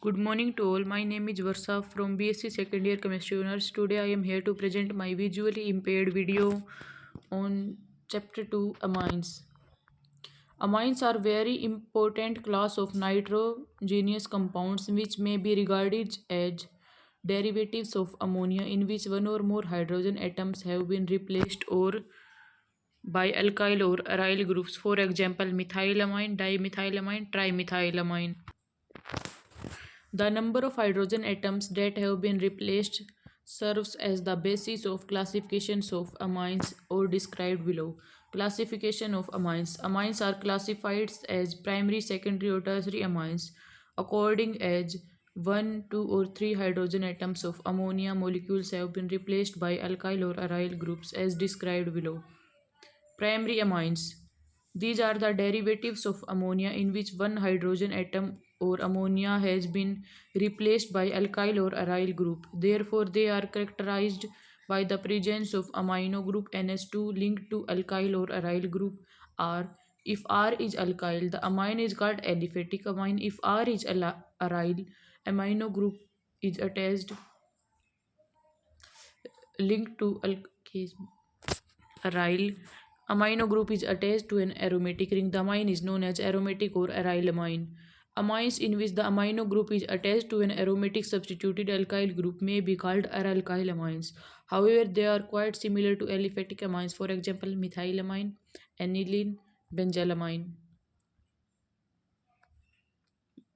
Good morning to all. My name is Varsa from BSc Second Year Chemistry Honors. Today I am here to present my visually impaired video on Chapter 2 Amines. Amines are very important class of nitrogenous compounds which may be regarded as derivatives of ammonia in which one or more hydrogen atoms have been replaced or by alkyl or aryl groups. For example, methylamine, dimethylamine, trimethylamine. The number of hydrogen atoms that have been replaced serves as the basis of classifications of amines or described below. Classification of amines. Amines are classified as primary, secondary or tertiary amines according as 1, 2 or 3 hydrogen atoms of ammonia molecules have been replaced by alkyl or aryl groups as described below. Primary amines. These are the derivatives of ammonia in which one hydrogen atom or ammonia has been replaced by alkyl or aryl group. Therefore, they are characterized by the presence of amino group NH2 linked to alkyl or aryl group R. If R is alkyl, the amine is called aliphatic amine. If R is aryl, amino group is attached linked to aryl amino group is attached to an aromatic ring. The amine is known as aromatic or aryl amine. Amines in which the amino group is attached to an aromatic substituted alkyl group may be called aralkyl amines. However, they are quite similar to aliphatic amines. For example, methylamine, aniline, benzylamine.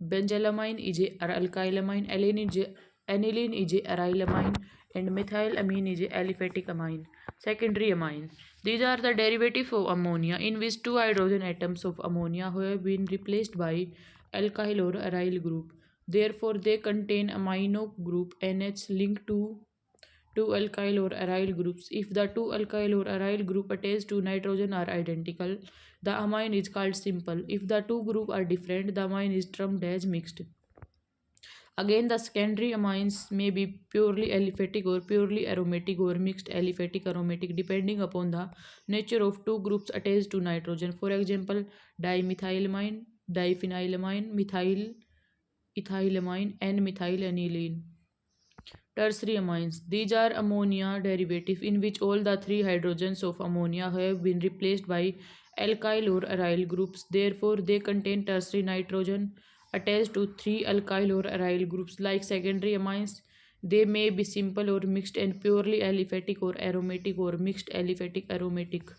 Benzylamine is a alkylamine, aniline is a arylamine, and methylamine is a aliphatic amine. Secondary amine. These are the derivatives of ammonia in which two hydrogen atoms of ammonia have been replaced by alkyl or aryl group. Therefore, they contain amino group NH linked to two alkyl or aryl groups. If the two alkyl or aryl group attached to nitrogen are identical, the amine is called simple. If the two groups are different, the amine is termed as mixed. Again, the secondary amines may be purely aliphatic or purely aromatic or mixed aliphatic aromatic depending upon the nature of two groups attached to nitrogen. For example, dimethylamine, diphenylamine, methyl ethylamine, and methylaniline. Tertiary amines. These are ammonia derivatives in which all the three hydrogens of ammonia have been replaced by alkyl or aryl groups. Therefore, they contain tertiary nitrogen attached to three alkyl or aryl groups. Like secondary amines, they may be simple or mixed and purely aliphatic or aromatic or mixed aliphatic aromatic.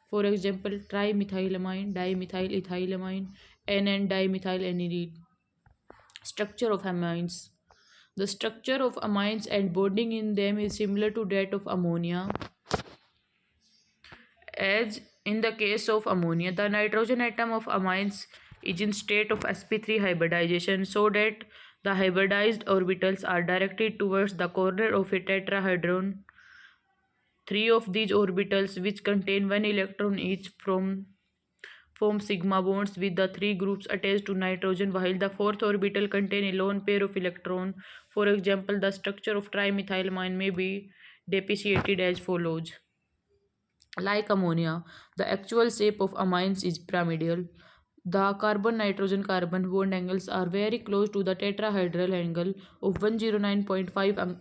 For example, trimethylamine, dimethylethylamine, N-dimethylanidine. Structure of amines. The structure of amines and bonding in them is similar to that of ammonia. As in the case of ammonia, the nitrogen atom of amines is in state of sp3 hybridization so that the hybridized orbitals are directed towards the corner of a tetrahedron. Three of these orbitals, which contain one electron each, form sigma bonds with the three groups attached to nitrogen, while the fourth orbital contains a lone pair of electrons. For example, the structure of trimethylamine may be depreciated as follows. Like ammonia, the actual shape of amines is pyramidal. The carbon-nitrogen-carbon bond angles are very close to the tetrahedral angle of 109.5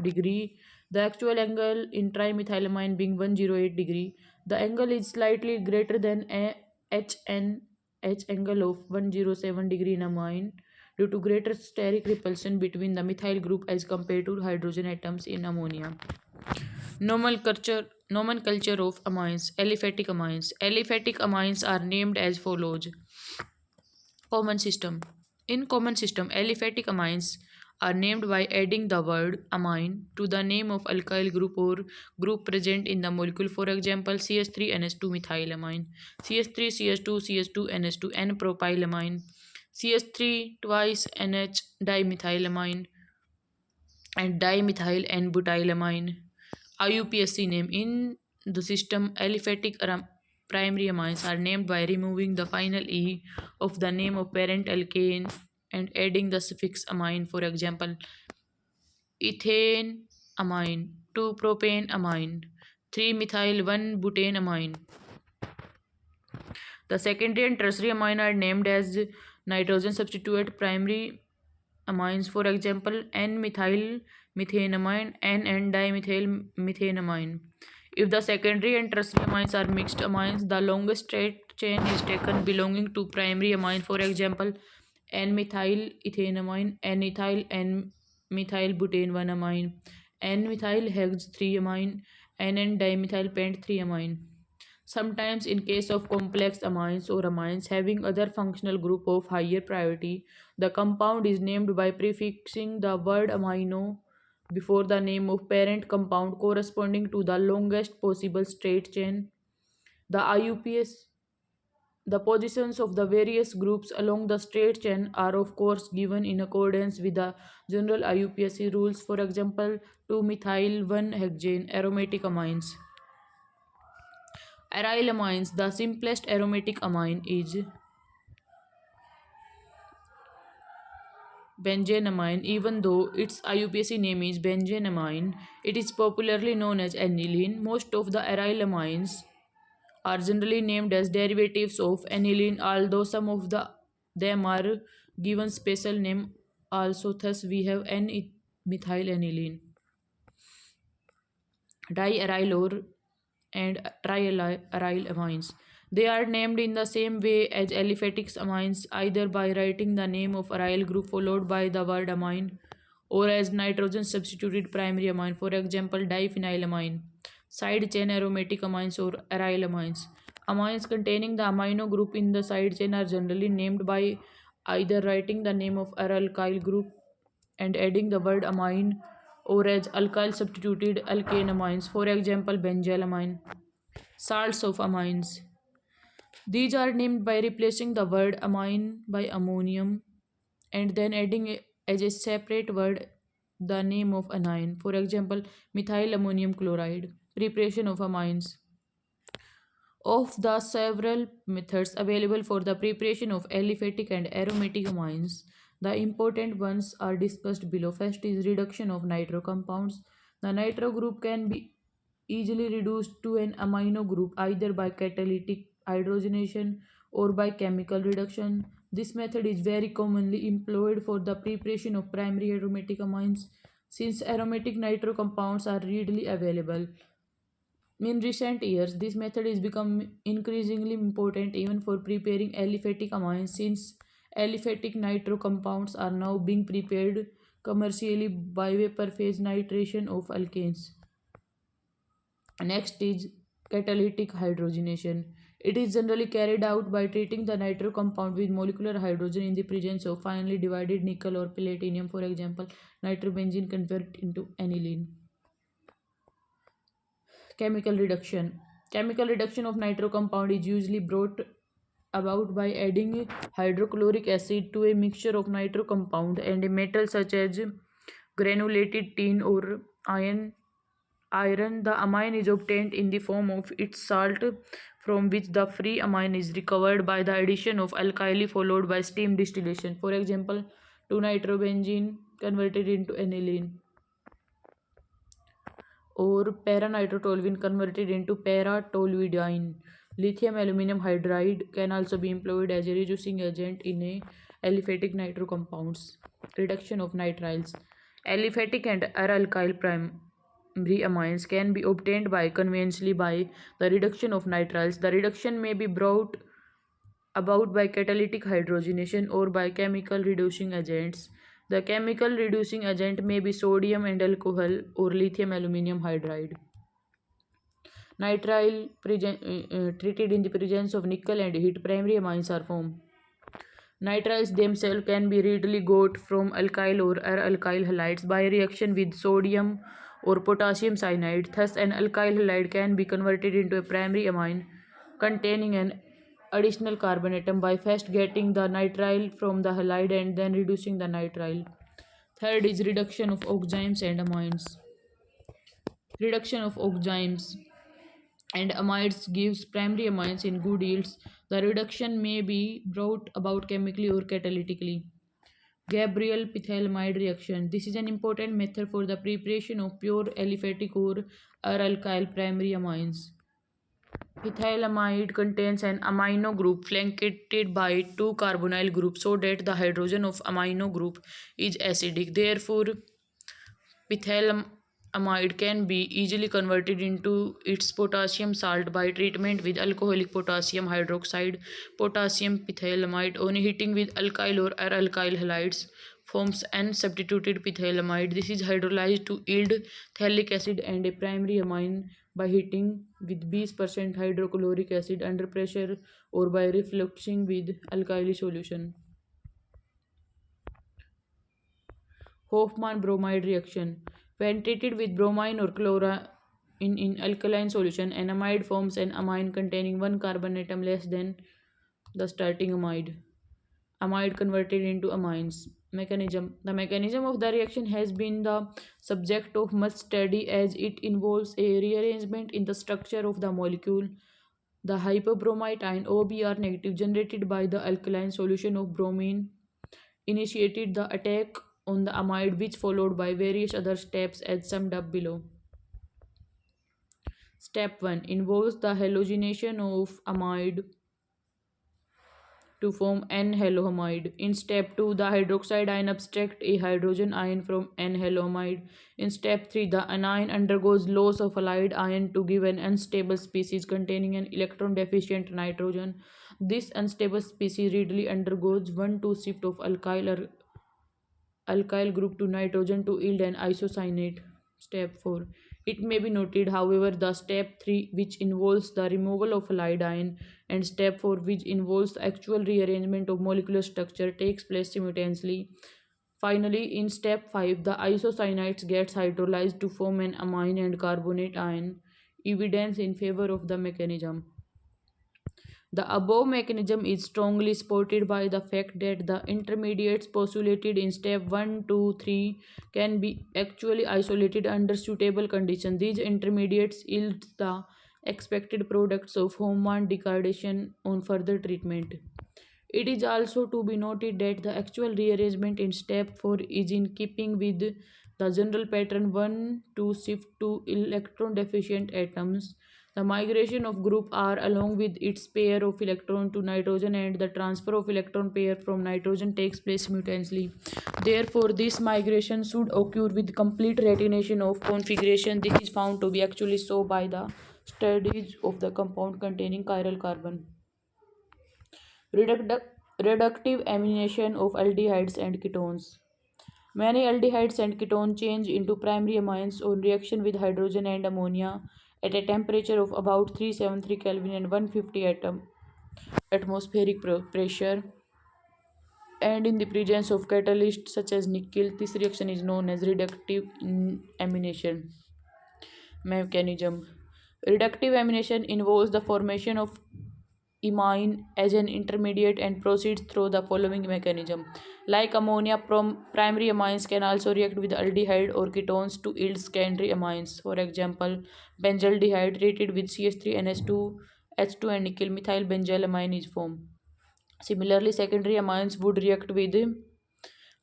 degree. The actual angle in trimethylamine being 108 degree. The angle is slightly greater than a H angle of 107 degree in amine due to greater steric repulsion between the methyl group as compared to hydrogen atoms in ammonia. Nomenclature of amines. Aliphatic amines. Aliphatic amines are named as follows. Common system. In common system, aliphatic amines are named by adding the word amine to the name of alkyl group or group present in the molecule. For example, CH3NH2 methylamine, CH3CH2CH2NH2 N-propylamine, CH3 twice NH dimethylamine, and dimethyl N-butylamine. IUPAC name. In the system, aliphatic primary amines are named by removing the final E of the name of parent alkane and adding the suffix amine. For example, ethane amine, 2-propane amine, 3-methyl 1-butane amine. The secondary and tertiary amine are named as Nitrogen substitute primary amines, for example, N-methyl methanamine and N-dimethyl methanamine. If the secondary and tertiary amines are mixed amines, the longest straight chain is taken belonging to primary amine. For example, N-methyl ethanamine, N-ethyl, N-methyl butane 1 amine, N-methyl hex 3 amine, and N-dimethyl pent 3 amine. Sometimes, in case of complex amines or amines having other functional group of higher priority, the compound is named by prefixing the word amino before the name of parent compound corresponding to the longest possible straight chain. The IUPAC, the positions of the various groups along the straight chain are of course given in accordance with the general IUPAC rules. For example, 2-methyl 1-hexane aromatic amines. Aryl amines, the simplest aromatic amine is benzenamine. Even though its IUPAC name is benzenamine, it is popularly known as aniline. Most of the aryl amines are generally named as derivatives of aniline, although some of them are given special name also. Thus, we have N-methylaniline, diaryl or and triaryl amines. They are named in the same way as aliphatic amines, either by writing the name of aryl group followed by the word amine, or as nitrogen substituted primary amine, for example, diphenylamine. Side chain aromatic amines or aryl amines. Amines containing the amino group in the side chain are generally named by either writing the name of alkyl group and adding the word amine, or as alkyl substituted alkane amines, for example, benzylamine. Salts of amines. These are named by replacing the word amine by ammonium and then adding as a separate word the name of anion. For example, methyl ammonium chloride. Preparation of amines. Of the several methods available for the preparation of aliphatic and aromatic amines, the important ones are discussed below. First is reduction of nitro compounds. The nitro group can be easily reduced to an amino group either by catalytic hydrogenation or by chemical reduction. This method is very commonly employed for the preparation of primary aromatic amines since aromatic nitro compounds are readily available. In recent years, this method is become increasingly important even for preparing aliphatic amines since aliphatic nitro compounds are now being prepared commercially by vapor phase nitration of alkanes. Next is catalytic hydrogenation. It is generally carried out by treating the nitro compound with molecular hydrogen in the presence of finely divided nickel or platinum. For example, nitrobenzene convert into aniline. Chemical reduction. Chemical reduction of nitro compound is usually brought about by adding hydrochloric acid to a mixture of nitro compound and a metal such as granulated tin or iron. The amine is obtained in the form of its salt, from which the free amine is recovered by the addition of alkali followed by steam distillation. For example, 2-nitrobenzene converted into aniline, or para-nitrotoluene converted into para-toluidine. Lithium aluminum hydride can also be employed as a reducing agent in a aliphatic nitro compounds. Reduction of nitriles. Aliphatic and alkyl primary amines can be obtained by conventionally by the reduction of nitriles. The reduction may be brought about by catalytic hydrogenation or by chemical reducing agents. The chemical reducing agent may be sodium and alcohol or lithium aluminum hydride. Nitrile treated in the presence of nickel and heat, primary amines are formed. Nitriles themselves can be readily got from alkyl or alkyl halides by reaction with sodium or potassium cyanide. Thus, an alkyl halide can be converted into a primary amine containing an additional carbon atom by first getting the nitrile from the halide and then reducing the nitrile. Third is reduction of oximes and amines. Reduction of oximes and amides gives primary amines in good yields. The reduction may be brought about chemically or catalytically. Gabriel pethylamide reaction. This is an important method for the preparation of pure aliphatic or alkyl primary amines. Ethylamide contains an amino group flanked by two carbonyl groups so that the hydrogen of amino group is acidic. Therefore, methylamide can be easily converted into its potassium salt by treatment with alcoholic potassium hydroxide. Potassium methylamide on heating with alkyl or alkyl halides forms N substituted methylamide. This is hydrolyzed to yield phthalic acid and a primary amine by heating with 20% hydrochloric acid under pressure or by refluxing with alkali solution. Hofmann bromide reaction. When treated with bromine or chlorine in alkaline solution, an amide forms an amine containing one carbon atom less than the starting amide. Amide converted into amines. Mechanism. The mechanism of the reaction has been the subject of much study as it involves a rearrangement in the structure of the molecule. The hyperbromide ion OBr negative generated by the alkaline solution of bromine initiated the attack on the amide, which followed by various other steps as summed up below. Step 1 involves the halogenation of amide to form N-haloamide. In step 2, the hydroxide ion abstracts a hydrogen ion from N-haloamide. In step 3, the anion undergoes loss of halide ion to give an unstable species containing an electron deficient nitrogen. This unstable species readily undergoes 1,2 shift of alkyl group to nitrogen to yield an isocyanate. Step 4. It may be noted, however, the step 3, which involves the removal of halide ion, and step 4, which involves the actual rearrangement of molecular structure, takes place simultaneously. Finally, in step 5, the isocyanates gets hydrolyzed to form an amine and carbonate ion. Evidence in favor of the mechanism. The above mechanism is strongly supported by the fact that the intermediates postulated in step 1, 2, 3 can be actually isolated under suitable conditions. These intermediates yield the expected products of Hofmann degradation on further treatment. It is also to be noted that the actual rearrangement in step 4 is in keeping with the general pattern 1 to shift to electron deficient atoms. The migration of group R along with its pair of electron to nitrogen and the transfer of electron pair from nitrogen takes place simultaneously. Therefore, this migration should occur with complete retention of configuration. This is found to be actually so by the studies of the compound containing chiral carbon. Reductive amination of aldehydes and ketones. Many aldehydes and ketones change into primary amines on reaction with hydrogen and ammonia at a temperature of about 373 Kelvin and 150 atmospheric pressure and in the presence of catalysts such as nickel. This reaction is known as reductive amination. Mechanism. Reductive amination involves the formation of imine as an intermediate and proceeds through the following mechanism. Like ammonia, primary amines can also react with aldehyde or ketones to yield secondary amines. For example, benzaldehyde treated with CH3NH2, H2 and nickel methyl benzylamine is formed. Similarly, secondary amines would react with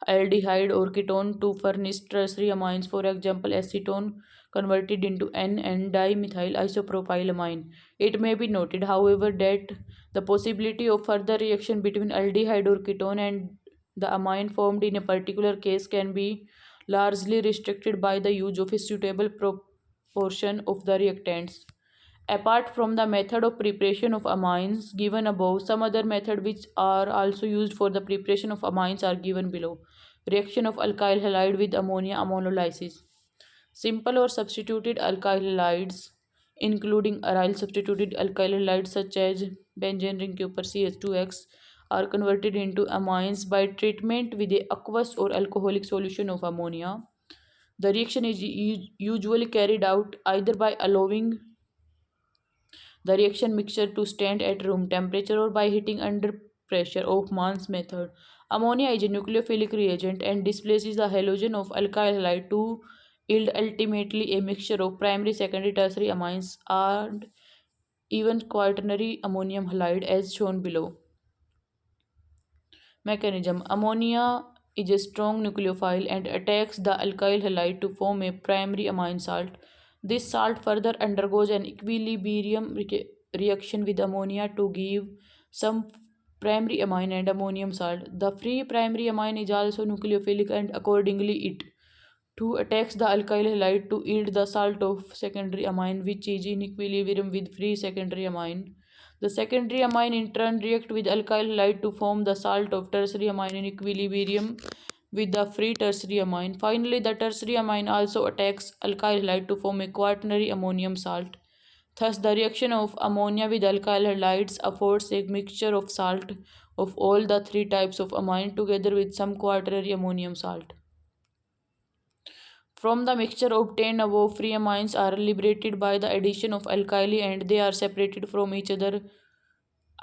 aldehyde or ketone to furnish tertiary amines, for example acetone converted into N and dimethyl isopropylamine. It may be noted, however, that the possibility of further reaction between aldehyde or ketone and the amine formed in a particular case can be largely restricted by the use of a suitable proportion of the reactants. Apart from the method of preparation of amines given above, some other methods which are also used for the preparation of amines are given below. Reaction of alkyl halide with ammonia ammonolysis. Simple or substituted alkyl halides, including aryl substituted alkyl halides such as benzene ring copper CH2X, are converted into amines by treatment with a aqueous or alcoholic solution of ammonia. The reaction is usually carried out either by allowing the reaction mixture to stand at room temperature or by heating under pressure. Hofmann's method. Ammonia is a nucleophilic reagent and displaces the halogen of alkyl halide to yield ultimately a mixture of primary, secondary, tertiary amines and even quaternary ammonium halide as shown below. Mechanism. Ammonia is a strong nucleophile and attacks the alkyl halide to form a primary amine salt. This salt further undergoes an equilibrium reaction with ammonia to give some primary amine and ammonium salt. The free primary amine is also nucleophilic and accordingly it too attacks the alkyl halide to yield the salt of secondary amine which is in equilibrium with free secondary amine. The secondary amine in turn react with alkyl halide to form the salt of tertiary amine in equilibrium with the free tertiary amine. Finally, the tertiary amine also attacks alkyl halide to form a quaternary ammonium salt. Thus, the reaction of ammonia with alkyl halides affords a mixture of salt of all the three types of amine together with some quaternary ammonium salt. From the mixture obtained above, free amines are liberated by the addition of alkyli and they are separated from each other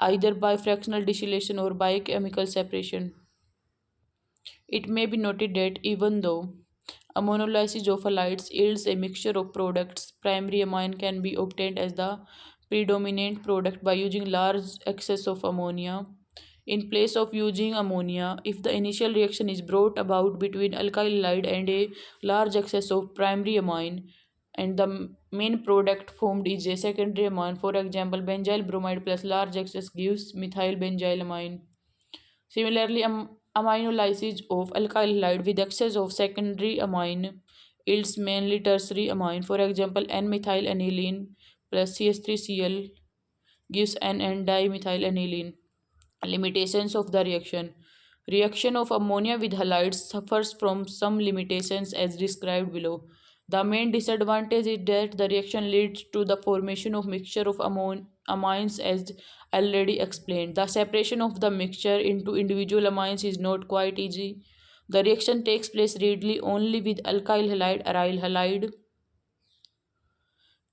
either by fractional distillation or by chemical separation. It may be noted that even though ammonolysis of halides yields a mixture of products, primary amine can be obtained as the predominant product by using large excess of ammonia in place of using ammonia. If the initial reaction is brought about between alkyl halide and a large excess of primary amine, and the main product formed is a secondary amine, for example, benzyl bromide plus large excess gives methyl benzyl amine. Similarly, aminolysis of alkyl halide with excess of secondary amine yields mainly tertiary amine. For example, N-methyl aniline plus CH3Cl gives N-dimethyl aniline. Limitations of the reaction. Reaction of ammonia with halides suffers from some limitations as described below. The main disadvantage is that the reaction leads to the formation of mixture of amines as already explained. The separation of the mixture into individual amines is not quite easy. The reaction takes place readily only with alkyl halide, aryl halide,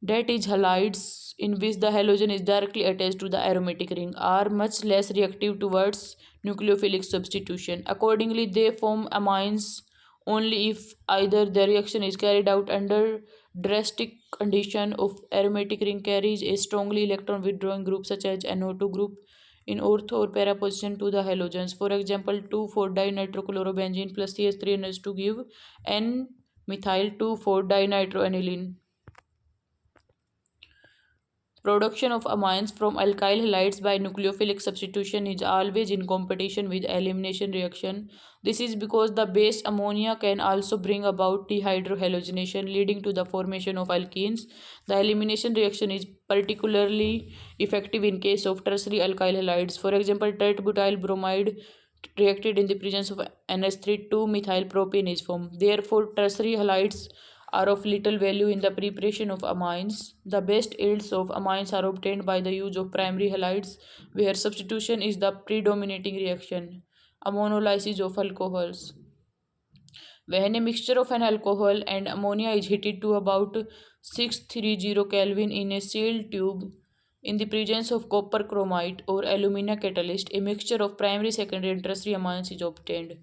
that is, halides in which the halogen is directly attached to the aromatic ring are much less reactive towards nucleophilic substitution. Accordingly, they form amines only if either the reaction is carried out under drastic condition of aromatic ring carries a strongly electron withdrawing group such as NO2 group in ortho or para position to the halogens. For example, 2,4-dinitrochlorobenzene plus CH3NH2 give N-methyl 2,4-dinitroaniline. Production of amines from alkyl halides by nucleophilic substitution is always in competition with elimination reaction. This is because the base ammonia can also bring about dehydrohalogenation leading to the formation of alkenes. The elimination reaction is particularly effective in case of tertiary alkyl halides. For example, tert-butyl bromide reacted in the presence of NH3, 2-methyl propane is formed. Therefore, tertiary halides are of little value in the preparation of amines. The best yields of amines are obtained by the use of primary halides, where substitution is the predominating reaction. Ammonolysis of alcohols. When a mixture of an alcohol and ammonia is heated to about 630 Kelvin in a sealed tube, in the presence of copper chromite or alumina catalyst, a mixture of primary, secondary, and tertiary amines is obtained.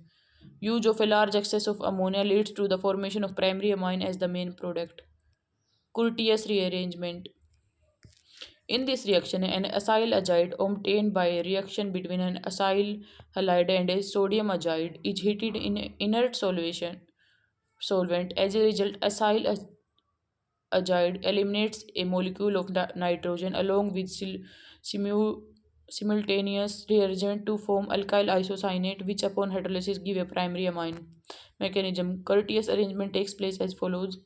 Use of a large excess of ammonia leads to the formation of primary amine as the main product. Curtius rearrangement. In this reaction, an acyl azide obtained by a reaction between an acyl halide and a sodium azide is heated in inert solvent. As a result, acyl azide eliminates a molecule of nitrogen along with simultaneous rearrangement to form alkyl isocyanate, which upon hydrolysis give a primary amine. Mechanism. Curtius arrangement takes place as follows.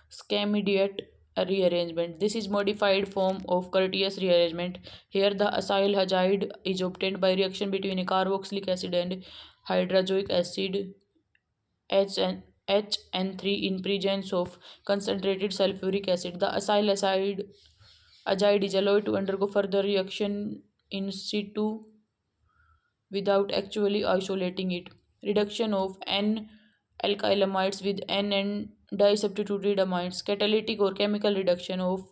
Schmidiat rearrangement. This is modified form of Curtius rearrangement. Here the acyl halide is obtained by reaction between a carboxylic acid and hydrazoic acid HN3 in presence of concentrated sulfuric acid. The acyl azide is allowed to undergo further reaction in situ without actually isolating it. Reduction of N-alkylamides with N disubstituted amines. Catalytic or chemical reduction of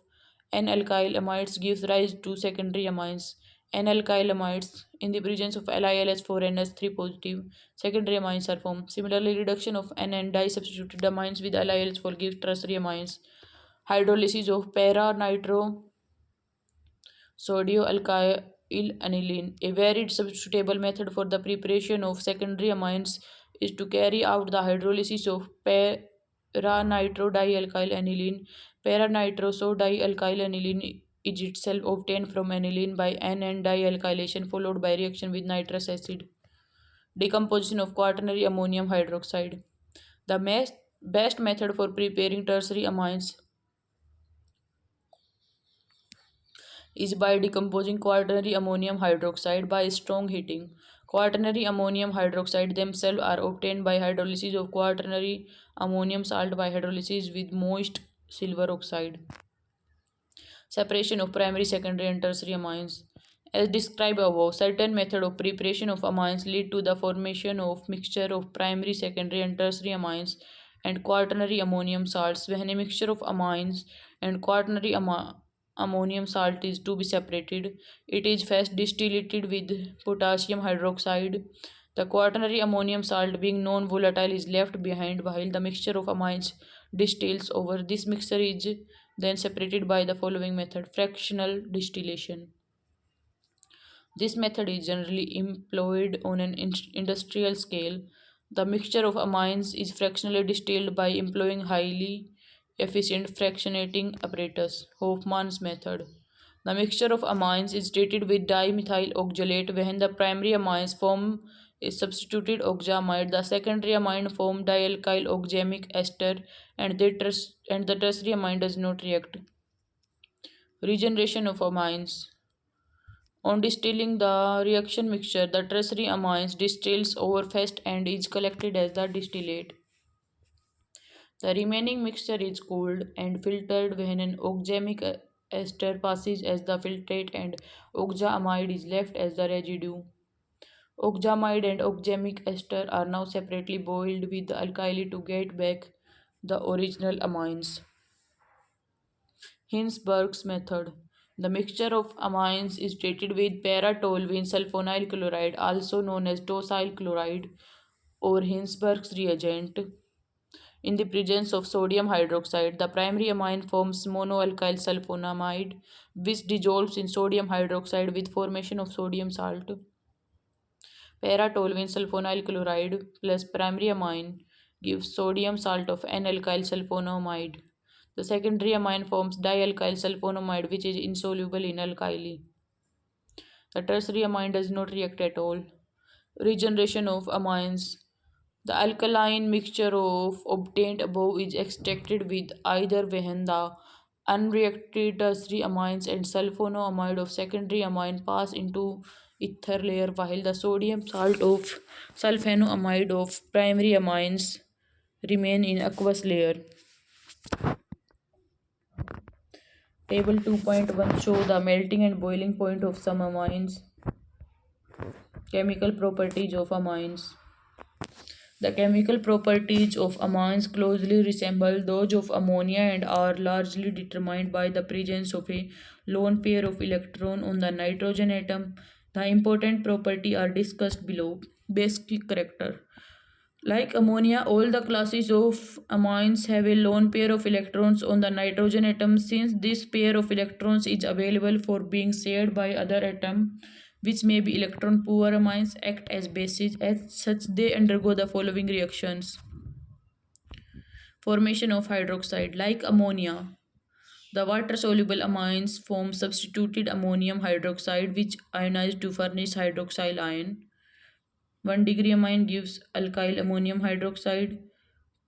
N-alkylamides gives rise to secondary amines. N-alkylamides in the presence of LiLH4NH3 positive secondary amines are formed. Similarly, reduction of N disubstituted amines with LiLH4 gives tertiary amines. Hydrolysis of para-nitro sodioalkyl aniline. A varied substitutable method for the preparation of secondary amines is to carry out the hydrolysis of para-nitrodialkyl aniline. Para-nitrosodialkyl aniline is itself obtained from aniline by N dialkylation followed by reaction with nitrous acid. Decomposition of quaternary ammonium hydroxide. The best method for preparing tertiary amines is by decomposing quaternary ammonium hydroxide by strong heating. Quaternary ammonium hydroxide themselves are obtained by hydrolysis of quaternary ammonium salt by hydrolysis with moist silver oxide. Separation of primary, secondary, and tertiary amines. As described above, certain method of preparation of amines lead to the formation of mixture of primary, secondary, and tertiary amines and quaternary ammonium salts. When a mixture of amines and quaternary ammonium salt is to be separated, it is first distilled with potassium hydroxide. The quaternary ammonium salt, being non-volatile, is left behind while the mixture of amines distills over. This mixture is then separated by the following method: fractional distillation. This method is generally employed on an industrial scale. The mixture of amines is fractionally distilled by employing highly efficient fractionating apparatus. Hofmann's method. The mixture of amines is treated with dimethyl oxalate. When the primary amines form is substituted oxamide, the secondary amine form dialkyl oxamic ester, and the tertiary amine does not react. Regeneration of amines. On distilling the reaction mixture, the tertiary amines distills over first and is collected as the distillate. The remaining mixture is cooled and filtered when an oxamic ester passes as the filtrate and oxamide is left as the residue. Oxamide and oxamic ester are now separately boiled with the alkali to get back the original amines. Hinsberg's method. The mixture of amines is treated with para-toluene sulfonyl chloride, also known as tosyl chloride, or Hinsberg's reagent. In the presence of sodium hydroxide, the primary amine forms monoalkyl sulfonamide, which dissolves in sodium hydroxide with formation of sodium salt. Para-toluene sulfonyl chloride plus primary amine gives sodium salt of N-alkyl sulfonamide. The secondary amine forms dialkyl sulfonamide, which is insoluble in alkali. The tertiary amine does not react at all. Regeneration of amines. The alkaline mixture of obtained above is extracted with either when the unreacted tertiary amines and sulfonamide of secondary amine pass into ether layer while the sodium salt of sulfonamide of primary amines remain in aqueous layer. Table 2.1 show the melting and boiling point of some amines. Chemical properties of amines. The chemical properties of amines closely resemble those of ammonia and are largely determined by the presence of a lone pair of electrons on the nitrogen atom. The important properties are discussed below. Basic character. Like ammonia, all the classes of amines have a lone pair of electrons on the nitrogen atom. Since this pair of electrons is available for being shared by other atoms, which may be electron poor amines, act as bases. As such, they undergo the following reactions. Formation of hydroxide. Like ammonia, the water-soluble amines form substituted ammonium hydroxide, which ionize to furnish hydroxyl ion. 1 degree amine gives alkyl ammonium hydroxide.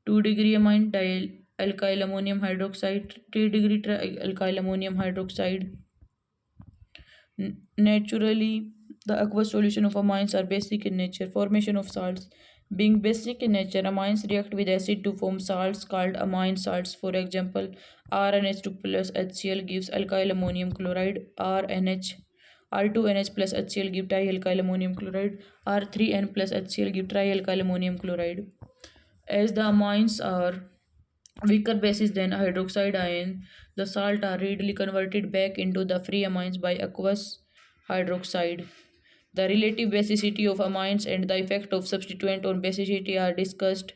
2 degree amine alkyl ammonium hydroxide. 3 degree alkyl ammonium hydroxide. Naturally, the aqueous solution of amines are basic in nature. Formation of salts. Being basic in nature, amines react with acid to form salts called amine salts. For example, RNH2 plus HCl gives alkyl ammonium chloride. R2NH plus HCl give dialkyl ammonium chloride. R3N plus HCl give trialkyl ammonium chloride. As the amines are weaker bases than hydroxide ion, the salt are readily converted back into the free amines by aqueous hydroxide. The relative basicity of amines and the effect of substituent on basicity are discussed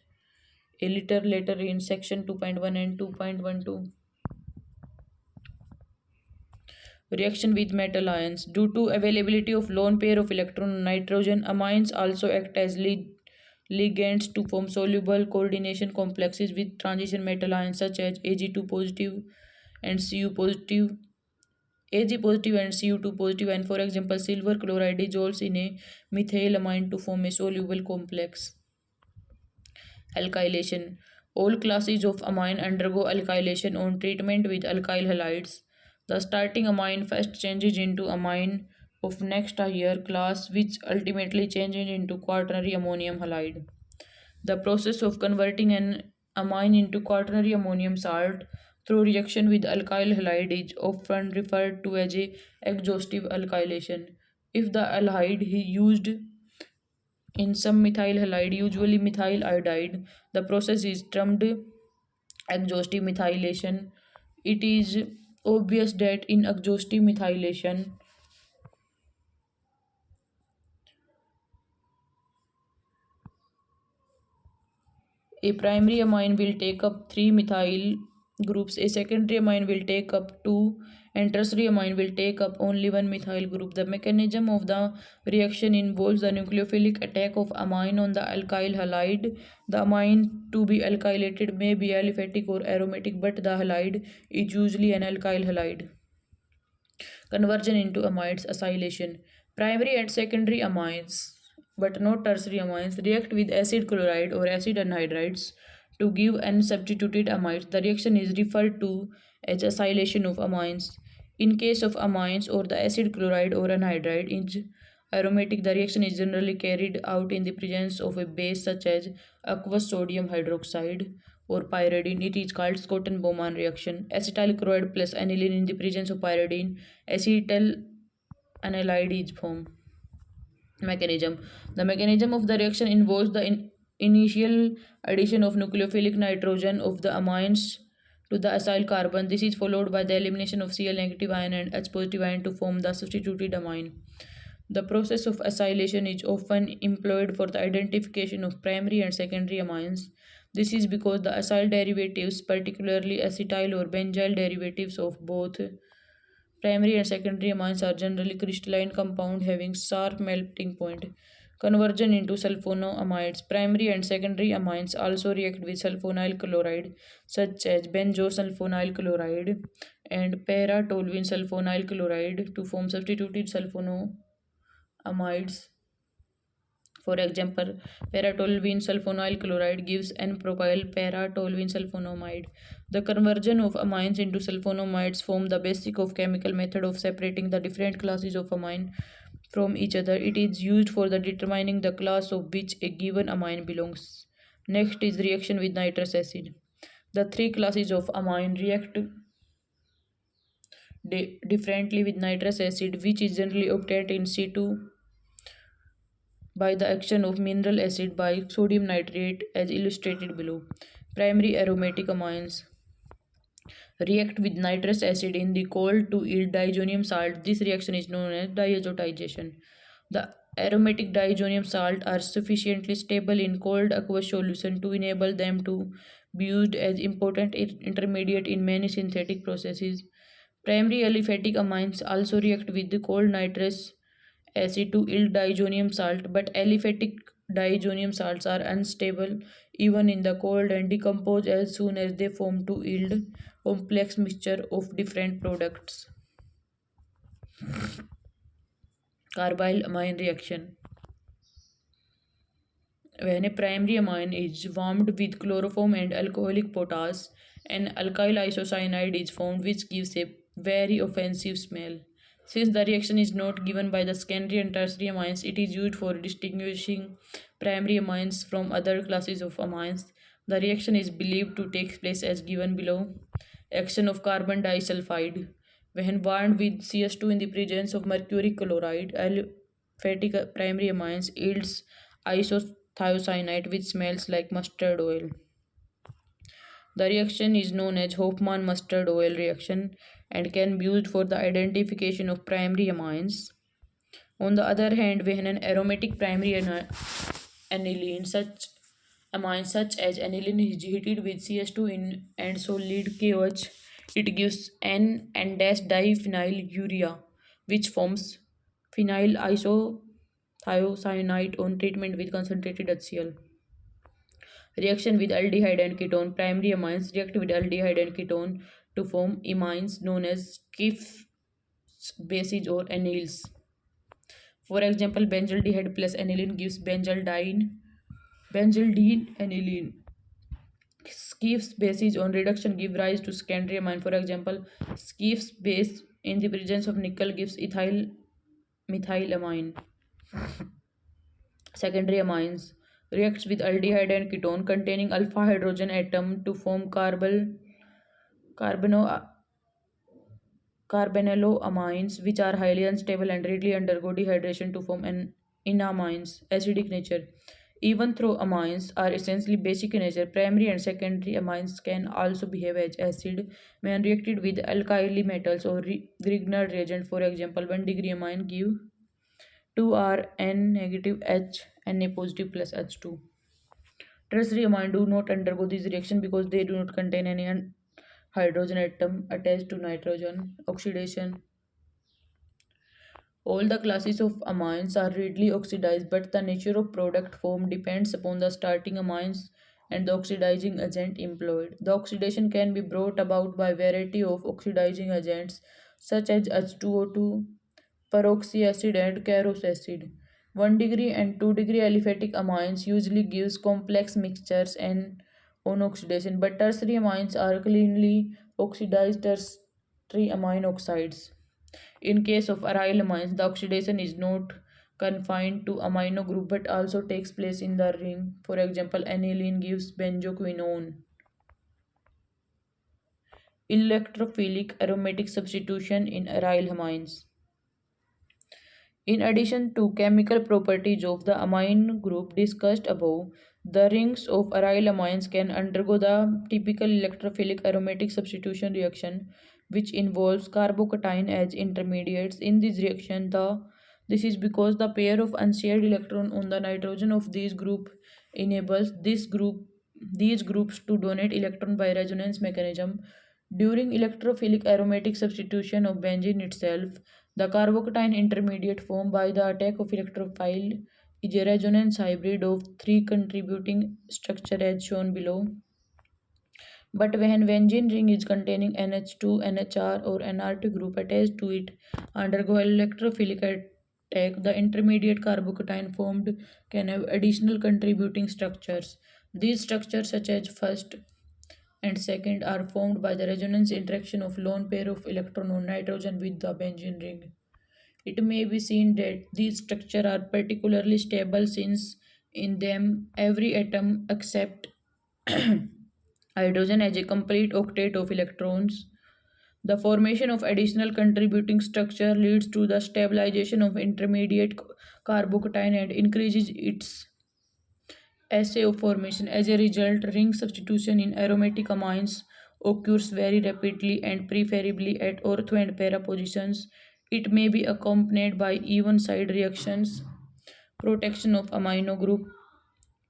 a little later in section 2.1 and 2.12. Reaction with metal ions. Due to availability of lone pair of electron on nitrogen, amines also act as lead ligands to form soluble coordination complexes with transition metal ions such as Ag2 positive and Cu positive, Ag positive and Cu2 positive, and for example, silver chloride dissolves in a methylamine to form a soluble complex. Alkylation. All classes of amine undergo alkylation on treatment with alkyl halides. The starting amine first changes into amine of next higher class, which ultimately changes into quaternary ammonium halide. The process of converting an amine into quaternary ammonium salt through reaction with alkyl halide is often referred to as a exhaustive alkylation. If the aldehyde used in some methyl halide, usually methyl iodide, the process is termed exhaustive methylation. It is obvious that in exhaustive methylation, a primary amine will take up three methyl groups, a secondary amine will take up two, and tertiary amine will take up only one methyl group. The mechanism of the reaction involves the nucleophilic attack of amine on the alkyl halide. The amine to be alkylated may be aliphatic or aromatic, but the halide is usually an alkyl halide. Conversion into amides, acylation. Primary and secondary amines, but not tertiary amines, react with acid chloride or acid anhydrides to give unsubstituted amides. The reaction is referred to as acylation of amines. In case of amines or the acid chloride or anhydride is aromatic, the reaction is generally carried out in the presence of a base such as aqueous sodium hydroxide or pyridine. It is called Schotten-Bowman reaction. Acetyl chloride plus aniline in the presence of pyridine, acetyl anilide is formed. Mechanism. The mechanism of the reaction involves the initial addition of nucleophilic nitrogen of the amines to the acyl carbon. This is followed by the elimination of Cl negative ion and H positive ion to form the substituted amine. The process of acylation is often employed for the identification of primary and secondary amines. This is because the acyl derivatives, particularly acetyl or benzyl derivatives of both primary and secondary amines, are generally crystalline compound having sharp melting point. Conversion into sulfonoamides. Primary and secondary amines also react with sulfonyl chloride, such as benzosulfonyl chloride and para-toluene sulfonyl chloride, to form substituted sulfonoamides. For example, para-toluene sulfonyl chloride gives N-propyl para-toluene sulfonamide. The conversion of amines into sulfonamides form the basic of chemical method of separating the different classes of amine from each other. It is used for the determining the class of which a given amine belongs. Next is reaction with nitrous acid. The three classes of amine react differently with nitrous acid, which is generally obtained in situ by the action of mineral acid by sodium nitrate as illustrated below. Primary aromatic amines react with nitrous acid in the cold to yield diazonium salt. This reaction is known as diazotization. The aromatic diazonium salt are sufficiently stable in cold aqueous solution to enable them to be used as important intermediate in many synthetic processes. Primary aliphatic amines also react with the cold nitrous acid to yield diazonium salt, but aliphatic diazonium salts are unstable even in the cold and decompose as soon as they form to yield complex mixture of different products. Carbyl amine reaction. When a primary amine is warmed with chloroform and alcoholic potash, an alkyl isocyanide is formed which gives a very offensive smell. Since the reaction is not given by the secondary and tertiary amines, it is used for distinguishing primary amines from other classes of amines. The reaction is believed to take place as given below. Action of carbon disulfide. When bound with CS2 in the presence of mercury chloride, aliphatic primary amines yields isothiocyanate which smells like mustard oil. The reaction is known as Hofmann mustard oil reaction and can be used for the identification of primary amines. On the other hand, when an aromatic primary aniline such as aniline is heated with CS2 in and solid KOH, it gives N and dash diphenyl urea, which forms phenyl isothiocyanate on treatment with concentrated HCl. Reaction with aldehyde and ketone. Primary amines react with aldehyde and ketone to form imines known as Schiff bases or anils. For example, benzaldehyde plus aniline gives benzaldehyde aniline. Schiff's bases on reduction give rise to secondary amine. For example, Schiff's base in the presence of nickel gives ethyl methylamine. Secondary amines reacts with aldehyde and ketone containing alpha hydrogen atom to form carbono carbonyloamines, which are highly unstable and readily undergo dehydration to form an enamines, acidic nature. Even though amines are essentially basic in nature, primary and secondary amines can also behave as acid when reacted with alkali metals or Grignard reagent. For example, 1-degree amine give 2R N negative H Na positive plus H2. Tertiary amines do not undergo this reaction because they do not contain any hydrogen atom attached to nitrogen. Oxidation. All the classes of amines are readily oxidized, but the nature of product form depends upon the starting amines and the oxidizing agent employed. The oxidation can be brought about by variety of oxidizing agents such as H2O2, peroxyacid and Carros acid. 1-degree and 2-degree aliphatic amines usually gives complex mixtures and on oxidation, but tertiary amines are cleanly oxidized tertiary amine oxides. In case of aryl amines, the oxidation is not confined to amino group but also takes place in the ring. For example, aniline gives benzoquinone. Electrophilic aromatic substitution in aryl amines. In addition to chemical properties of the amine group discussed above, the rings of aryl amines can undergo the typical electrophilic aromatic substitution reaction, which involves carbocation as intermediates. In this reaction, this is because the pair of unshared electron on the nitrogen of these group enables these groups to donate electron by resonance mechanism. During electrophilic aromatic substitution of benzene itself, the carbocation intermediate formed by the attack of electrophile is a resonance hybrid of three contributing structure as shown below. But when benzene ring is containing NH2, NHR or NR2 group attached to it undergo electrophilic attack, the intermediate carbocation formed can have additional contributing structures. These structures such as first and second are formed by the resonance interaction of lone pair of electron on nitrogen with the benzene ring. It may be seen that these structures are particularly stable since in them every atom except hydrogen has a complete octet of electrons. The formation of additional contributing structure leads to the stabilization of intermediate carbocation and increases its assay of formation. As a result, ring substitution in aromatic amines occurs very rapidly and preferably at ortho and para positions. It may be accompanied by even side reactions, protection of amino group.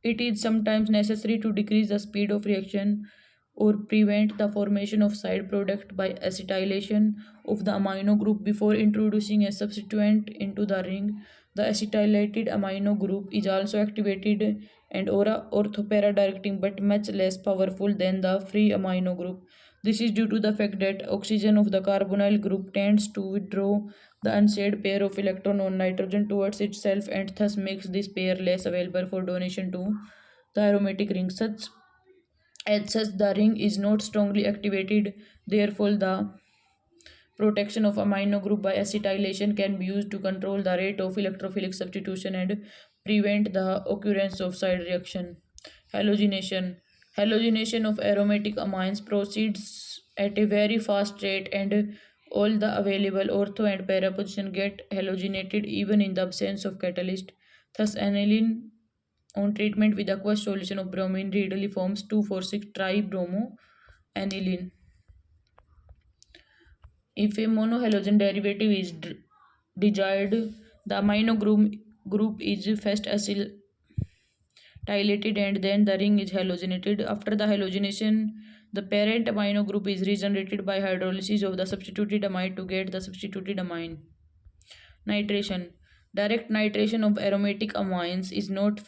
It is sometimes necessary to decrease the speed of reaction or prevent the formation of side product by acetylation of the amino group before introducing a substituent into the ring. The acetylated amino group is also activated and orthopara directing but much less powerful than the free amino group. This is due to the fact that oxygen of the carbonyl group tends to withdraw the unsaid pair of electron on nitrogen towards itself and thus makes this pair less available for donation to the aromatic ring. As such, the ring is not strongly activated. Therefore, the protection of amino group by acetylation can be used to control the rate of electrophilic substitution and prevent the occurrence of side reaction. Halogenation. Halogenation of aromatic amines proceeds at a very fast rate and all the available ortho and para position get halogenated even in the absence of catalyst. Thus, aniline on treatment with aqueous solution of bromine readily forms 2,4,6 tribromoaniline. If a monohalogen derivative is desired, the amino group is first acylated and then the ring is halogenated. After the halogenation, the parent amino group is regenerated by hydrolysis of the substituted amide to get the substituted amine. Nitration. Direct nitration of aromatic amines is not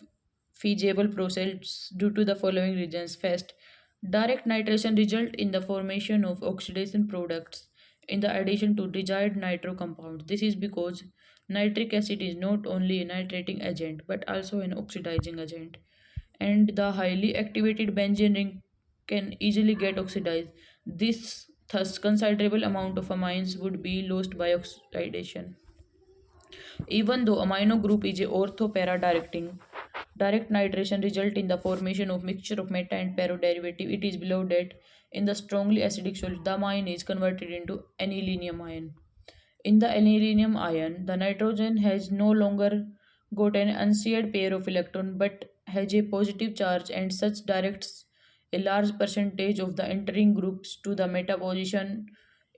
feasible process due to the following reasons. First, direct nitration result in the formation of oxidation products in the addition to desired nitro compound. This is because nitric acid is not only a nitrating agent but also an oxidizing agent, and the highly activated benzene ring can easily get oxidized. This thus considerable amount of amines would be lost by oxidation. Even though amino group is a ortho-para directing, direct nitration result in the formation of mixture of meta and para derivative. It is below that in the strongly acidic solid, the amine is converted into anilinium ion. In the anilinium ion, the nitrogen has no longer got an unshared pair of electrons but has a positive charge, and such directs a large percentage of the entering groups to the meta position.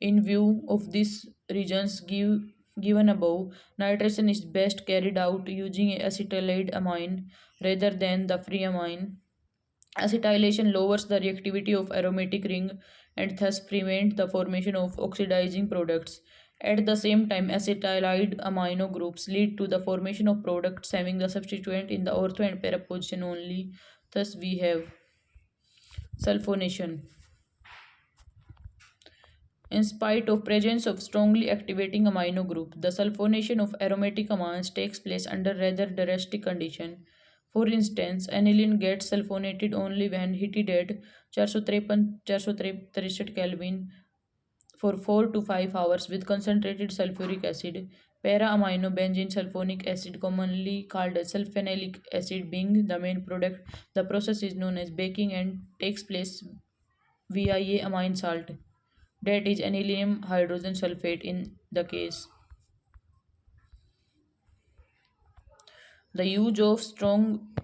In view of these regions given above, nitration is best carried out using acetylide amine rather than the free amine. Acetylation lowers the reactivity of aromatic ring and thus prevent the formation of oxidizing products. At the same time, acetylide amino groups lead to the formation of products having the substituent in the ortho and para position only. Thus, we have sulfonation. In spite of presence of strongly activating amino group, the sulfonation of aromatic amines takes place under rather drastic condition. For instance, aniline gets sulfonated only when heated at 453 Kelvin for 4 to 5 hours with concentrated sulfuric acid. Para-amino benzene sulfonic acid, commonly called as sulfonalic acid, being the main product. The process is known as baking and takes place via a amine salt, that is anilinium hydrogen sulfate in the case. The use of strong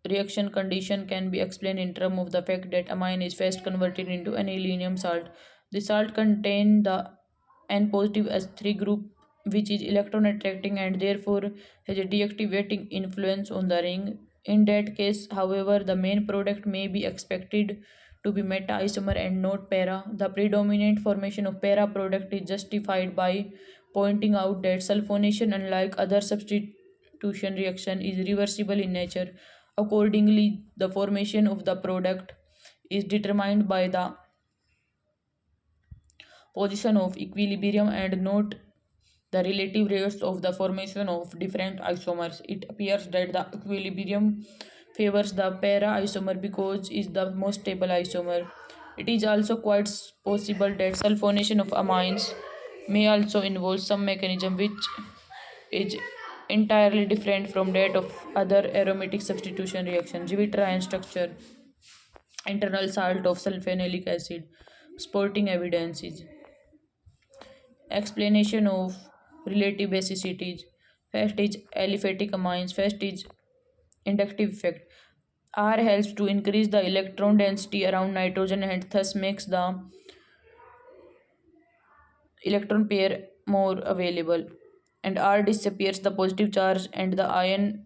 reaction condition can be explained in terms of the fact that amine is fast converted into anilinium salt. The salt contains the N positive S3 group, which is electron attracting and therefore has a deactivating influence on the ring. In that case, however, the main product may be expected to be meta isomer and not para. The predominant formation of para product is justified by pointing out that sulfonation, unlike other substitution reaction, is reversible in nature. Accordingly, the formation of the product is determined by the position of equilibrium and not the relative rates of the formation of different isomers. It appears that the equilibrium favors the para isomer because it is the most stable isomer. It is also quite possible that sulfonation of amines may also involve some mechanism which is entirely different from that of other aromatic substitution reactions. Give it try and structure. Internal salt of sulfonalic acid. Supporting evidences. Explanation of relative basicities. First is aliphatic amines. First is inductive effect. R helps to increase the electron density around nitrogen and thus makes the electron pair more available. And R disappears the positive charge and the ion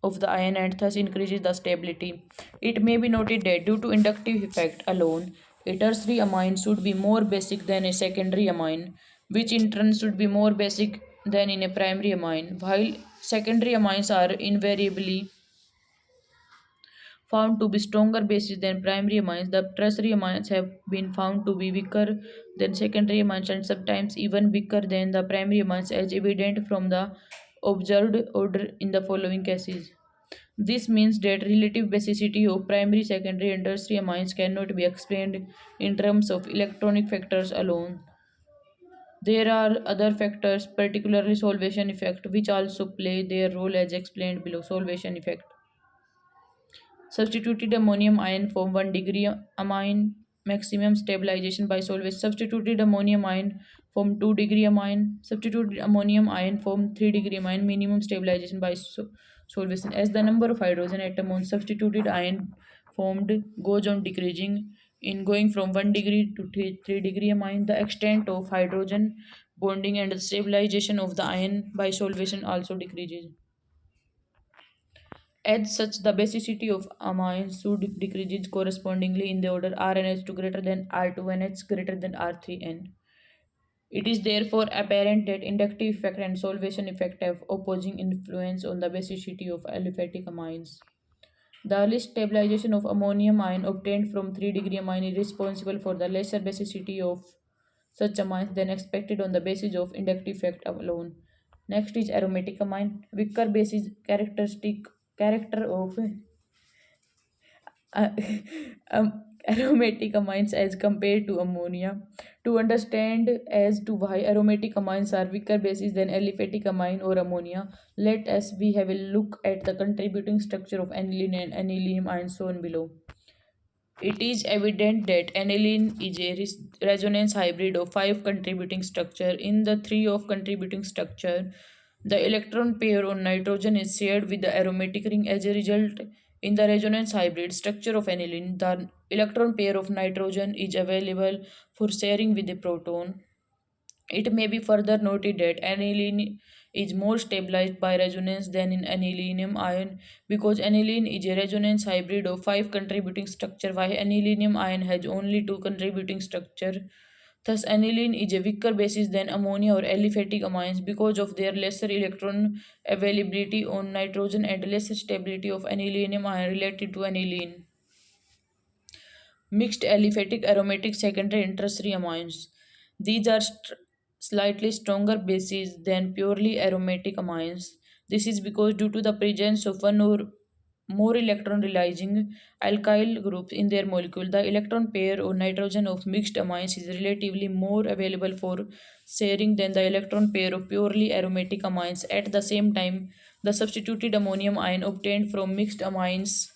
of the ion and thus increases the stability. It may be noted that due to inductive effect alone, a tertiary amine should be more basic than a secondary amine, which in turn should be more basic than in a primary amine. While secondary amines are invariably found to be stronger bases than primary amines, the tertiary amines have been found to be weaker than secondary amines and sometimes even weaker than the primary amines, as evident from the observed order in the following cases. This means that relative basicity of primary, secondary, and tertiary amines cannot be explained in terms of electronic factors alone. There are other factors, particularly solvation effect, which also play their role as explained below. Solvation effect. Substituted ammonium ion form 1 degree amine, maximum stabilization by solvation. Substituted ammonium ion form 2 degree amine. Substituted ammonium ion form 3 degree amine, minimum stabilization by solvation. As the number of hydrogen atom on substituted ion formed goes on decreasing in going from 1 degree to 3 degree amine, the extent of hydrogen bonding and the stabilization of the ion by solvation also decreases. As such, the basicity of amines should decrease correspondingly in the order Rnh2 greater than R2nh greater than R3n. It is therefore apparent that inductive effect and solvation effect have opposing influence on the basicity of aliphatic amines. The least stabilization of ammonium ion obtained from 3-degree amine is responsible for the lesser basicity of such amines than expected on the basis of inductive effect alone. Next is aromatic amine. Weaker basis characteristic character of uh, aromatic amines as compared to ammonia. To understand as to why aromatic amines are weaker bases than aliphatic amine or ammonia, let us we have a look at the contributing structure of aniline and aniline ions shown below. It is evident that aniline is a resonance hybrid of five contributing structure. In the three of contributing structure, the electron pair on nitrogen is shared with the aromatic ring. As a result, in the resonance hybrid structure of aniline, the electron pair of nitrogen is available for sharing with the proton. It may be further noted that aniline is more stabilized by resonance than in anilinium ion because aniline is a resonance hybrid of five contributing structure while anilinium ion has only two contributing structure. Thus, aniline is a weaker basis than ammonia or aliphatic amines because of their lesser electron availability on nitrogen and lesser stability of anilinium ion related to aniline. Mixed aliphatic aromatic secondary and tertiary amines. These are slightly stronger bases than purely aromatic amines. This is because due to the presence of one or more electron releasing alkyl groups in their molecule, the electron pair or nitrogen of mixed amines is relatively more available for sharing than the electron pair of purely aromatic amines. At the same time, the substituted ammonium ion obtained from mixed amines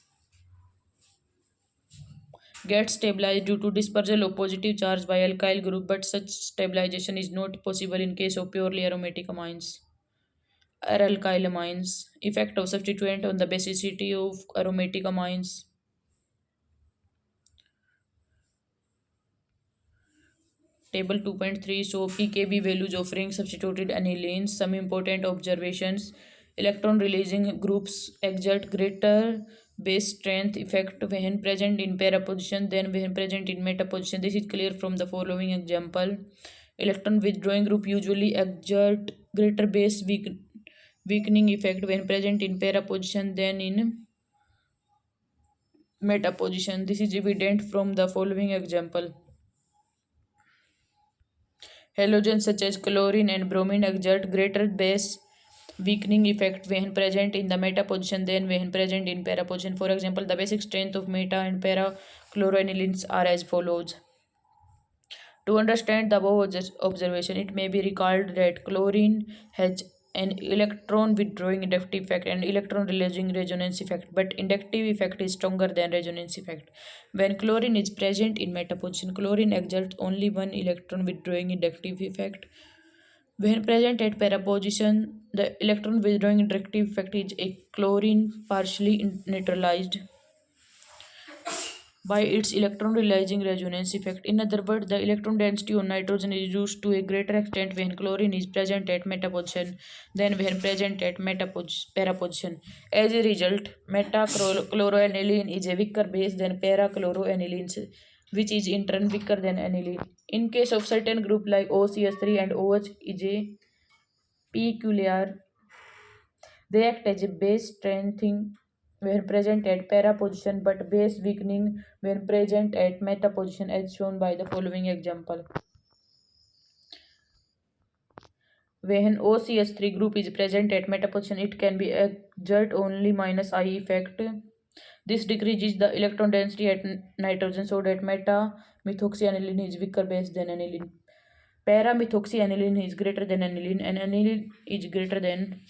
gets stabilized due to dispersal of positive charge by alkyl group, but such stabilization is not possible in case of purely aromatic amines or alkyl amines. Effect of substituent on the basicity of aromatic amines. Table 2.3 show pKb values of ring substituted anilines. Some important observations. Electron releasing groups exert greater base strength effect when present in para position than when present in meta position. This is clear from the following example. Electron withdrawing group usually exert greater base weakening effect when present in para position than in meta position. This is evident from the following example. Halogens such as chlorine and bromine exert greater base weakening effect when present in the meta position than when present in para position. For example, the basic strength of meta and para chloroanilines are as follows. To understand the above observation, it may be recalled that chlorine has an electron withdrawing inductive effect and electron releasing resonance effect, but inductive effect is stronger than resonance effect. When chlorine is present in meta position, chlorine exerts only one electron withdrawing inductive effect. When present at para position, the electron withdrawing inductive effect is a chlorine partially neutralized by its electron releasing resonance effect. In other words, the electron density on nitrogen is reduced to a greater extent when chlorine is present at meta position than when present at para position. As a result, metachloroaniline is a weaker base than para-chloroaniline, which is in turn weaker than aniline. In case of certain group like OCS3 and OH is a peculiar, they act as a base strengthening when present at para position but base weakening when present at meta position as shown by the following example. When OCS3 group is present at meta position, it can be exert only minus I effect. This decreases the electron density at nitrogen so that meta methoxyaniline is weaker base than aniline. Para methoxyaniline is greater than aniline and aniline is greater than